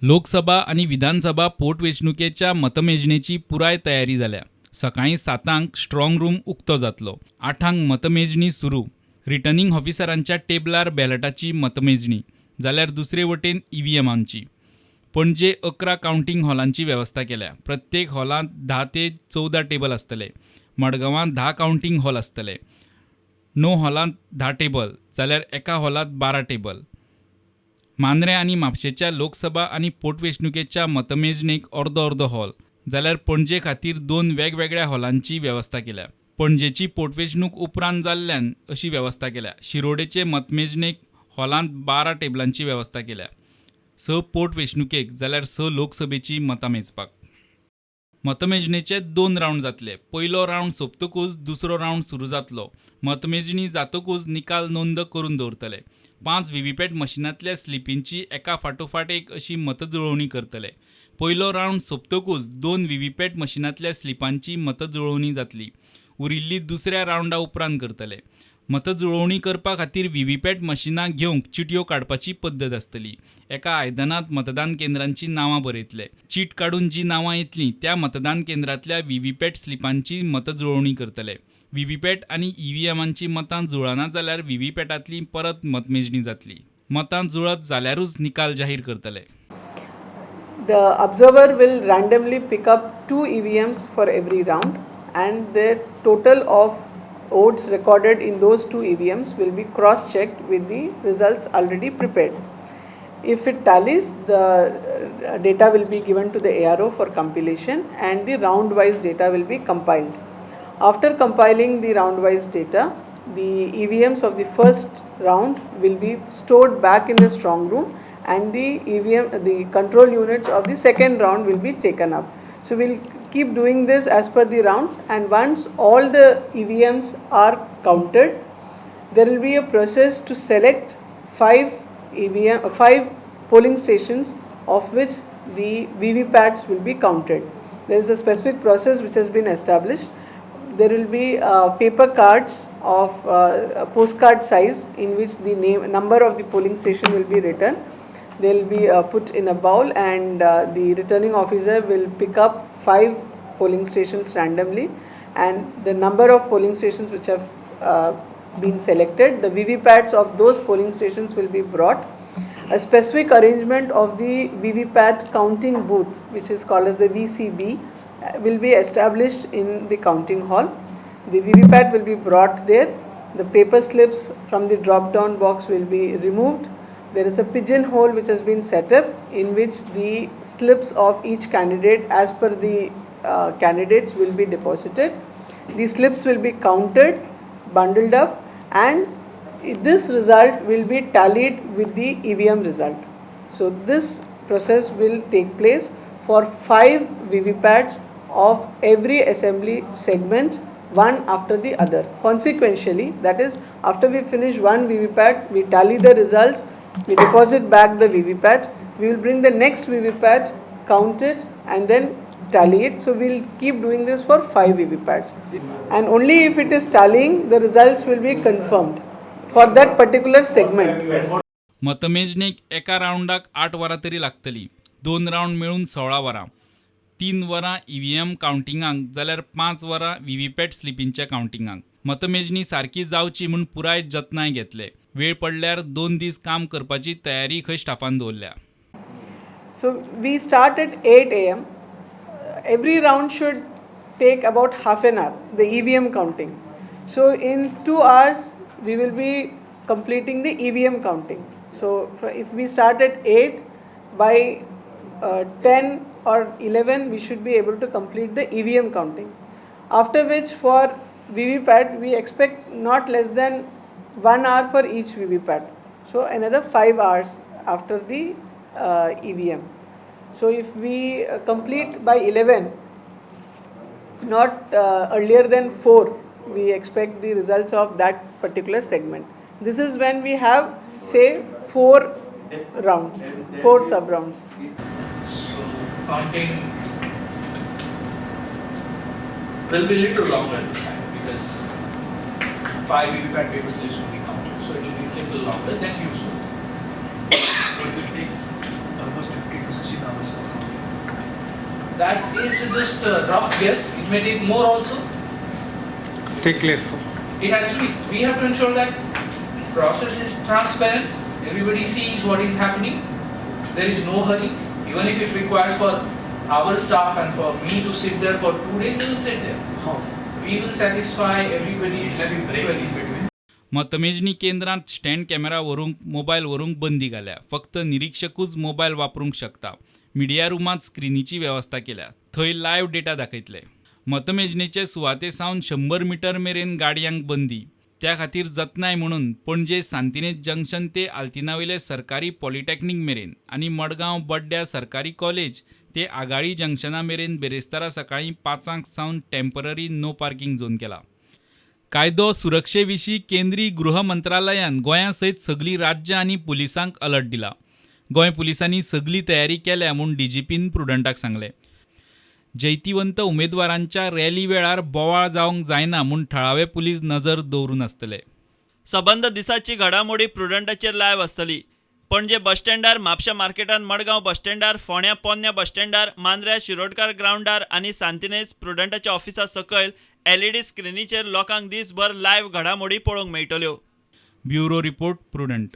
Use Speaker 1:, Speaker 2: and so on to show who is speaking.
Speaker 1: लोकसभा आणि विधानसभा पोटवेंचणुकेच्या मतमेजणेची पुराय तयारी जाल्या. सकाळीं 7 स्ट्रॉंग रूम उक्तो जातलो. 8 मतमेजणी सुरू. रिटर्निंग ऑफिसरांच्या टेबलार बॅलटाची मतमेजणी, जाल्यार दुसरे वटेन ईव्हीएमांची. पणजे 11 कावंटिंग हॉलांची वेवस्था केल्या. प्रत्येक हॉलांत 10 ते 14 टेबल आसतले. मडगांवांत 10 कावंटिंग हॉल आसतले. 9 हॉलांत 10 टेबल, जाल्यार एका हॉलांत 12 टेबल. मांद्रे आनी म्हापशेच्या लोकसभा आनी पोटवेंचणुकेच्या मतमेजणेक अर्दो अर्दो हॉल, जाल्यार पणजे खातीर 2 वेगवेगळ्या हॉलांची वेवस्था केल्या. पणजेची पोटवेंचणूक उपरांत जाल्ल्यान अशी वेवस्था केल्या. शिरोडेचे मतमेजणेक हॉलांत 12 टेबलांची वेवस्था केल्या. 6 पोटवेंचणुकेक, जाल्यार 6 लोकसभेची मतां मेजपाक. मतमेजणेचे 2 रावंड जातले. पयलो रावंड सोंपतकूच दुसरो रावंड सुरू जातलो. मतमेजणी जातकूच निकाल नोंद करून दवरतले. 5 व्हीव्हीपॅट मशिनांतल्या स्लिपींची एका फाटोफाट एक अशी मतजुळवणी करतले. पयलो रावंड सोंपतकूच 2 व्हीव्हीपॅट मशिनांतल्या स्लिपांची मतजुळवणी जातली. उरिल्ली दुसऱ्या रावंडा उपरांत करतले. मतजुळवणी करपा खातीर व्हीव्हीपॅट मशिनां घेवंक चिटयो काडपाची पद्दत आसतली. एका आयदनांत मतदान केंद्रांची नांवां बरयतले. चीट काडून जी नांवां येतलीं त्या मतदान केंद्रांतल्या व्हीव्हीपॅट स्लिपांची मतजुळवणी करतले. व्हीव्हीपॅट आनी ईव्हीएमांची मतां जुळना जाल्यार व्हीव्हीपॅटांतली परत मतमेजणी जातली. मतां जुळत जाल्यारूच निकाल जाहीर करतले.
Speaker 2: The observer will randomly pick up 2 EVMs for every round, and the total of votes recorded in those 2 EVMs will be cross-checked with the results already prepared. If it tallies, the data will be given to the ARO for compilation, and the round-wise data will be compiled. After compiling the round-wise data, the EVMs of the first round will be stored back in the strong room, and the control units of the second round will be taken up. So we'll keep doing this as per the rounds, and once all the EVMs are counted, there will be a process to select 5 polling stations of which the VVPATs will be counted. There is a specific process which has been established. There will be paper cards of postcard size in which the number of the polling station will be written. They will be put in a bowl, and the returning officer will pick up 5 polling stations randomly, and the number of polling stations which have been selected, the VVPATs of those polling stations will be brought. A specific arrangement of the VVPAT counting booth, which is called as the VCB, will be established in the counting hall. The VVPAT will be brought there. The paper slips from the drop-down box will be removed. There is a pigeonhole which has been set up in which the slips of each candidate as per the candidates will be deposited. The slips will be counted, bundled up, and this result will be tallied with the EVM result. So this process will take place for 5 VVPATs of every assembly segment, one after the other. Consequentially, that is, after we finish one VVPAT, we tally the results, we deposit back the VVPAT, we will bring the next VVPAT, count it, and then tally it. So we will keep doing this for 5 VVPATs. And only if it is tallying, the results will be confirmed for that particular segment.
Speaker 1: मतमेजणेक एका रावंडाक 8 वरां तरी लागतली. 2 round मेळून 16 वरां. 3 वरां EVM कावंटिंगाक, जाल्यार 5 वरां VVPAT स्लिपींच्या कावंटिंगाक. मतमेजणी सारकी जावची म्हूण पुराय जतनाय घेतले. वेळ पडल्यार 2 दीस काम करपाची तयारी खंय स्टाफान दवरल्या.
Speaker 2: So we start at 8 a.m. Every round should take about half an hour, the EVM counting. So in 2 hours, we will be completing the EVM counting. So if we start at 8, by 10 or 11, we should be able to complete the EVM counting. After which, for VVPAT, we expect not less than 1 hour for each VVPAT. So another 5 hours after the EVM. So if we complete by 11, not earlier than 4, we expect the results of that particular segment. This is when we have, say, 4 rounds, 4 sub-rounds.
Speaker 3: So counting will be a little longer this time because 5 VVPAT paper slips will be counted. So it will be a little longer than usual. So it will take almost 50 to 60 that is just a rough guess. It may take more also.
Speaker 4: Take less.
Speaker 3: It has to be. We have to ensure that process is transparent. Everybody sees what is happening. There is no hurry. Even if it requires for our staff and for me to sit there for 2 days, we will sit there. We will satisfy everybody's query.
Speaker 1: मतमेजणी केंद्रांत stand camera व्हरूंक mobile व्हरूंक बंदी घाल्या. फक्त निरीक्षकूच mobile वापरूंक शकता. Media रुमांत स्क्रिनीची वेवस्था केल्या. थंय लायव्ह डेटा दाखयतले. मतमेजणेचे सुवाते सावन 100 मीटर मेरेन गाडयांक बंदी. त्या खातीर जतनाय म्हणून पणजे सांतिनेज जंक्शन ते आल्तिनावयले सरकारी पॉलिटेक्निक मेरेन आनी मडगांव बड्ड्या सरकारी कॉलेज ते आगाळी जंक्शना मेरेन बेरेस्तारा सकाळीं 5 सावन टेम्पररी नो पार्किंग झोन केला. कायदो सुरक्षे विशीं केंद्रीय गृह मंत्रालयान गोंया सयत सगळीं राज्यां आनी पुलिसांक अलर्ट दिला. गोंय पुलिसांनी सगळी तयारी केल्या म्हूण DGPन प्रुडंटाक सांगलें. जैतिवंत उमेदवारांच्या रॅली वेळार बोवाळ जावंक जायना म्हूण थळावे पुलीस नजर दवरून आसतले.
Speaker 5: सबंद दिसाची घडामोडी प्रुडंटाचेर लायव्ह आसतली. पणजे बस स्टँडार, म्हापशा मार्केटान, मडगांव बस स्टँडार, फोंड्या पोन्न्या बस स्टँडार, मांद्र्या शिरोडकार ग्राउंडार आनी सांतिनेज प्रुडंटाच्या ऑफिसा सकयल LED स्क्रिनीचेर लोकांक दिसभर लायव्ह घडामोडी पळोवंक मेळटल्यो.
Speaker 1: Bureau report prudent.